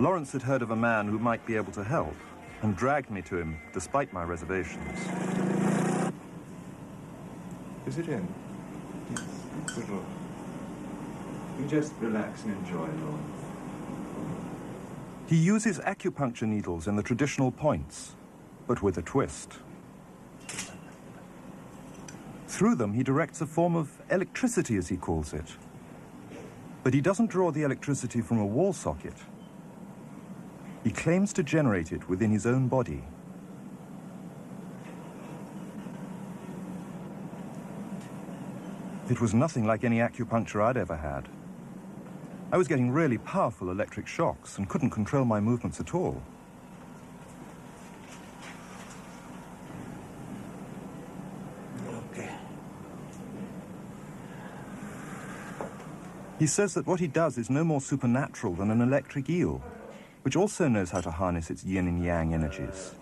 Lawrence had heard of a man who might be able to help and dragged me to him despite my reservations. Is it in? Yes. Good Lord. You just relax and enjoy, Lord. He uses acupuncture needles in the traditional points, but with a twist. Through them, he directs a form of electricity, as he calls it. But he doesn't draw the electricity from a wall socket. He claims to generate it within his own body. It was nothing like any acupuncture I'd ever had. I was getting really powerful electric shocks and couldn't control my movements at all. Okay. He says that what he does is no more supernatural than an electric eel, which also knows how to harness its yin and yang energies.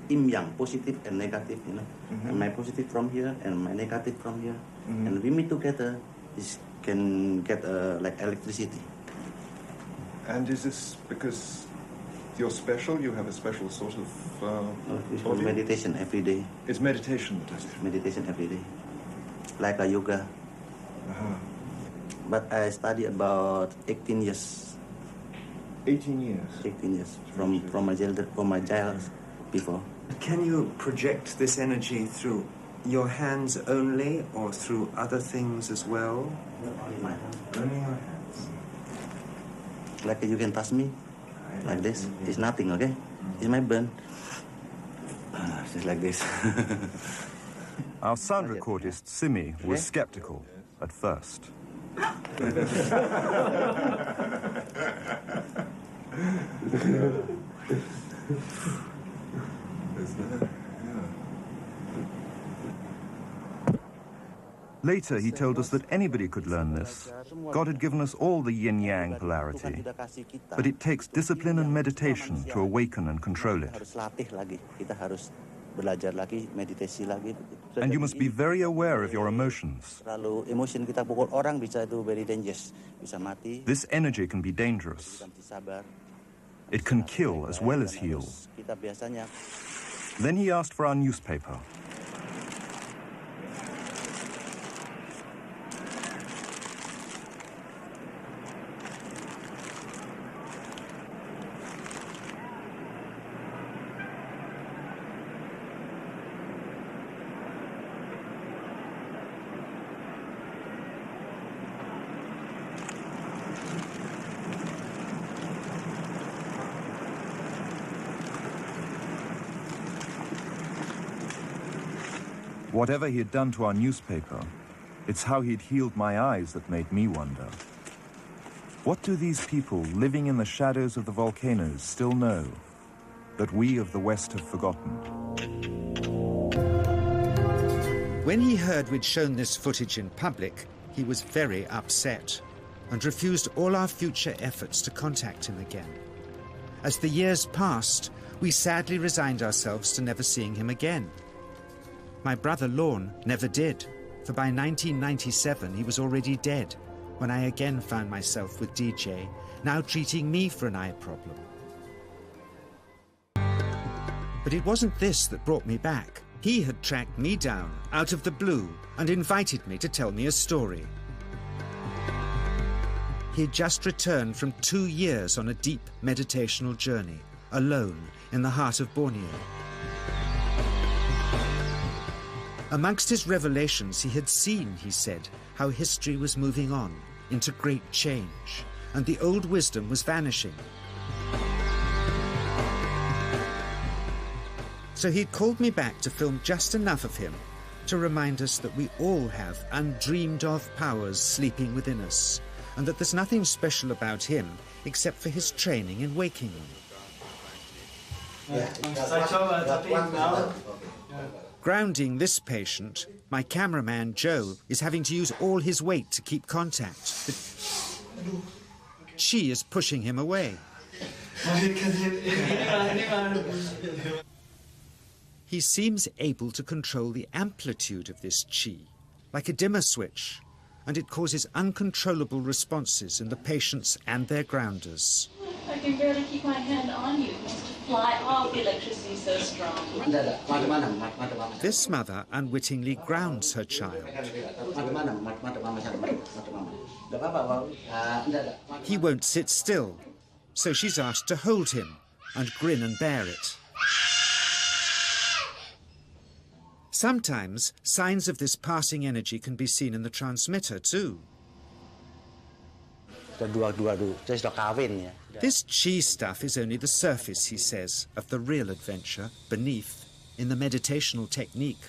Yin yang, positive and negative, you know. And my positive from here and my negative from here. And we meet together, this can get like electricity. And is this because you're special? You have a special sort of It's meditation every day. It's meditation that does it? Meditation every day. Like a yoga. But I study about 18 years. 18 years? 18 years, from my child before. Can you project this energy through your hands only or through other things as well? Only my hand. Only your hands. Like you can touch me, like this. It's nothing, okay? It's my burn. Just like this. Our sound recordist, Simi, was skeptical at first. Later, he told us that anybody could learn this. God had given us all the yin-yang polarity, but it takes discipline and meditation to awaken and control it. And you must be very aware of your emotions. This energy can be dangerous. It can kill as well as heal. Then he asked for our newspaper. Whatever he had done to our newspaper, it's how he'd healed my eyes that made me wonder. What do these people living in the shadows of the volcanoes still know that we of the West have forgotten? When he heard we'd shown this footage in public, he was very upset and refused all our future efforts to contact him again. As the years passed, we sadly resigned ourselves to never seeing him again. My brother Lorne never did, for by 1997 he was already dead when I again found myself with DJ, now treating me for an eye problem. But it wasn't this that brought me back. He had tracked me down out of the blue and invited me to tell me a story. He had just returned from 2 years on a deep meditational journey, alone in the heart of Borneo. Amongst his revelations, he had seen, he said, how history was moving on into great change, and the old wisdom was vanishing. So he'd called me back to film just enough of him to remind us that we all have undreamed-of powers sleeping within us, and that there's nothing special about him except for his training in waking them. Grounding this patient, my cameraman, Joe, is having to use all his weight to keep contact. But she is pushing him away. He seems able to control the amplitude of this chi, like a dimmer switch, and it causes uncontrollable responses in the patients and their grounders. can barely keep my hand on you. It wants to fly off. The electricity is so strong. This mother unwittingly grounds her child. He won't sit still, so she's asked to hold him and grin and bear it. Sometimes signs of this passing energy can be seen in the transmitter too. This chi stuff is only the surface, he says, of the real adventure beneath, in the meditational technique,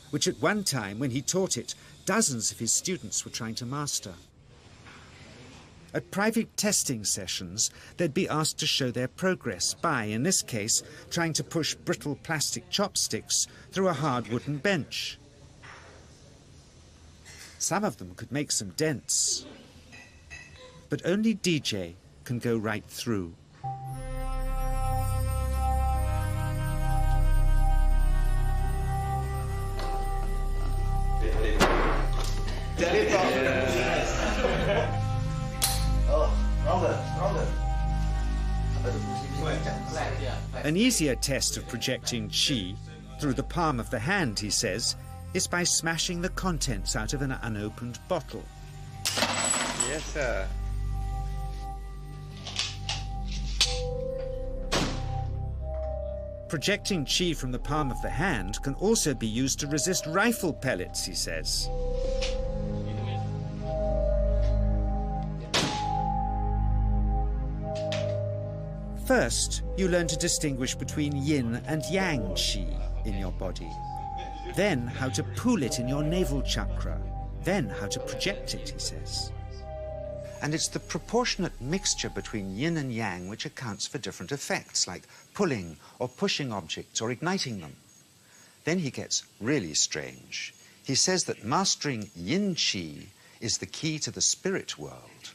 which at one time, when he taught it, dozens of his students were trying to master. At private testing sessions, they'd be asked to show their progress by, in this case, trying to push brittle plastic chopsticks through a hard wooden bench. Some of them could make some dents, but only DJ can go right through. An easier test of projecting chi through the palm of the hand, he says, is by smashing the contents out of an unopened bottle. Yes, sir. Projecting chi from the palm of the hand can also be used to resist rifle pellets, he says. First, you learn to distinguish between yin and yang chi in your body. Then how to pool it in your navel chakra. Then how to project it, he says. And it's the proportionate mixture between yin and yang which accounts for different effects, like pulling or pushing objects or igniting them. Then he gets really strange. He says that mastering yin chi is the key to the spirit world.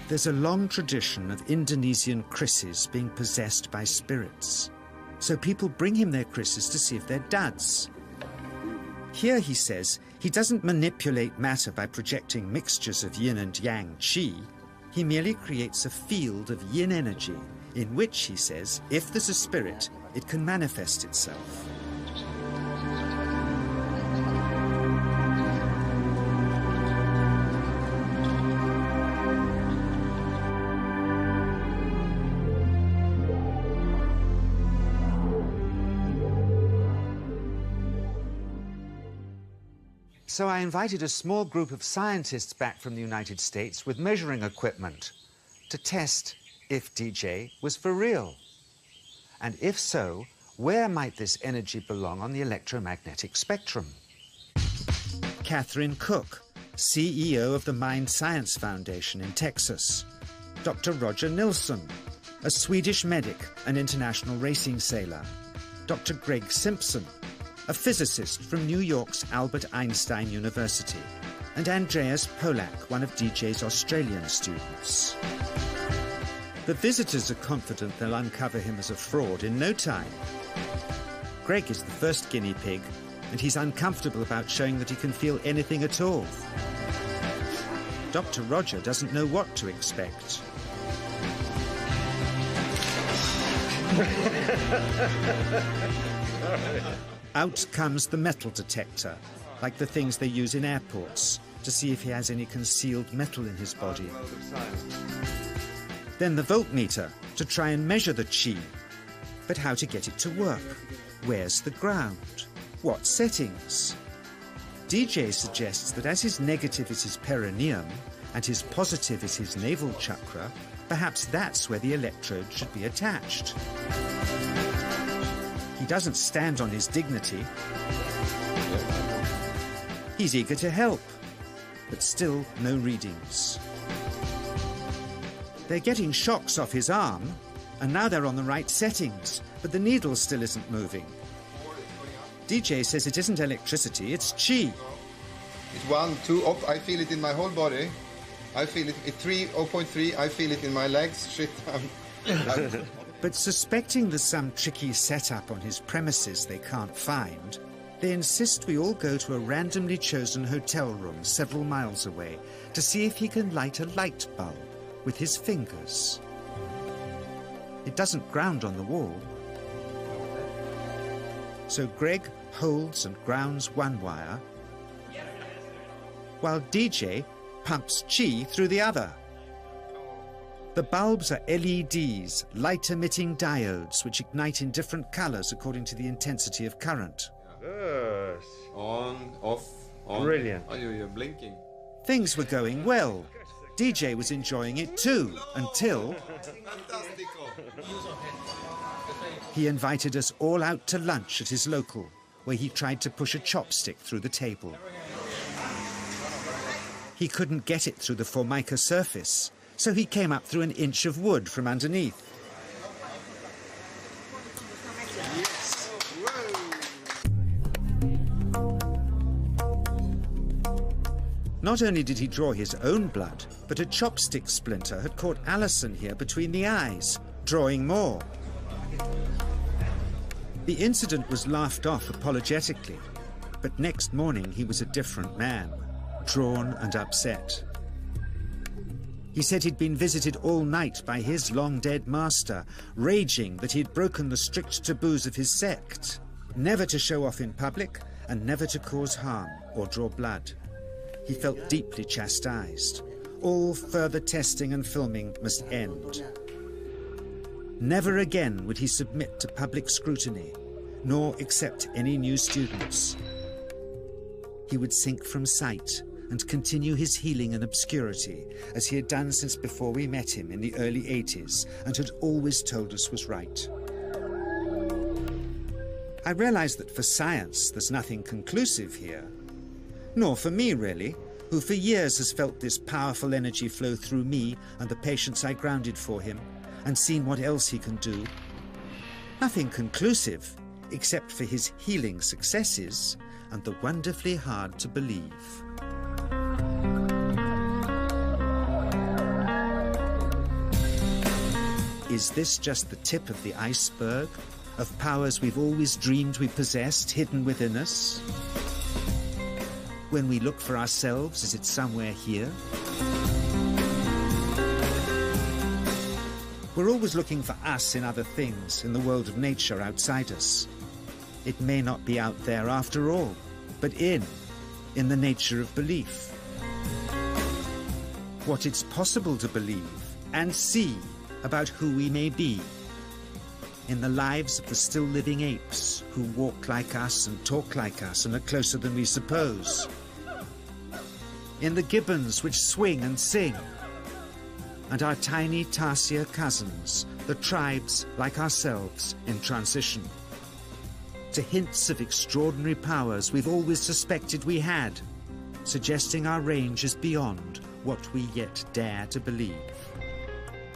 There's a long tradition of Indonesian krisis being possessed by spirits. So people bring him their krisis to see if they're duds. Here, he says, he doesn't manipulate matter by projecting mixtures of yin and yang chi. He merely creates a field of yin energy in which, he says, if there's a spirit, it can manifest itself. So I invited a small group of scientists back from the United States with measuring equipment to test if DJ was for real. And if so, where might this energy belong on the electromagnetic spectrum? Catherine Cook, CEO of the Mind Science Foundation in Texas. Dr. Roger Nilsson, a Swedish medic and international racing sailor. Dr. Greg Simpson, a physicist from New York's Albert Einstein University, and Andreas Polak, one of DJ's Australian students. The visitors are confident they'll uncover him as a fraud in no time. Greg is the first guinea pig, and he's uncomfortable about showing that he can feel anything at all. Dr. Roger doesn't know what to expect. Out comes the metal detector, like the things they use in airports, to see if he has any concealed metal in his body. Then the voltmeter, to try and measure the chi. But how to get it to work? Where's the ground? What settings? DJ suggests that as his negative is his perineum, and his positive is his navel chakra, perhaps that's where the electrode should be attached. He doesn't stand on his dignity. He's eager to help, but still no readings. They're getting shocks off his arm, and now they're on the right settings, but the needle still isn't moving. DJ says it isn't electricity, it's chi. It's 1, 2, oh, I feel it in my whole body. I feel it at 3, 0.3, I feel it in my legs. Shit, I'm But suspecting there's some tricky setup on his premises they can't find, they insist we all go to a randomly chosen hotel room several miles away to see if he can light a light bulb. with his fingers. It doesn't ground on the wall. So Greg holds and grounds one wire, while DJ pumps chi through the other. The bulbs are LEDs, light-emitting diodes, which ignite in different colors according to the intensity of current. Yes. On, off, on. Brilliant. Oh, you're blinking. Things were going well. DJ was enjoying it too, until he invited us all out to lunch at his local, where he tried to push a chopstick through the table. He couldn't get it through the formica surface, so he came up through an inch of wood from underneath. Not only did he draw his own blood, but a chopstick splinter had caught Alison here between the eyes, drawing more. The incident was laughed off apologetically, but next morning he was a different man, drawn and upset. He said he'd been visited all night by his long-dead master, raging that he'd broken the strict taboos of his sect, never to show off in public and never to cause harm or draw blood. He felt deeply chastised. All further testing and filming must end. Never again would he submit to public scrutiny, nor accept any new students. He would sink from sight and continue his healing in obscurity, as he had done since before we met him in the early 80s and had always told us was right. I realized that for science there's nothing conclusive here. Nor for me, really, who for years has felt this powerful energy flow through me and the patients I grounded for him, and seen what else he can do. Nothing conclusive, except for his healing successes and the wonderfully hard to believe. Is this just the tip of the iceberg of powers we've always dreamed we possessed hidden within us? When we look for ourselves, is it somewhere here? We're always looking for us in other things, in the world of nature outside us. It may not be out there after all, but in the nature of belief. What it's possible to believe and see about who we may be. In the lives of the still living apes who walk like us and talk like us and are closer than we suppose. In the gibbons which swing and sing. And our tiny tarsier cousins, the tribes like ourselves in transition. To hints of extraordinary powers we've always suspected we had, suggesting our range is beyond what we yet dare to believe.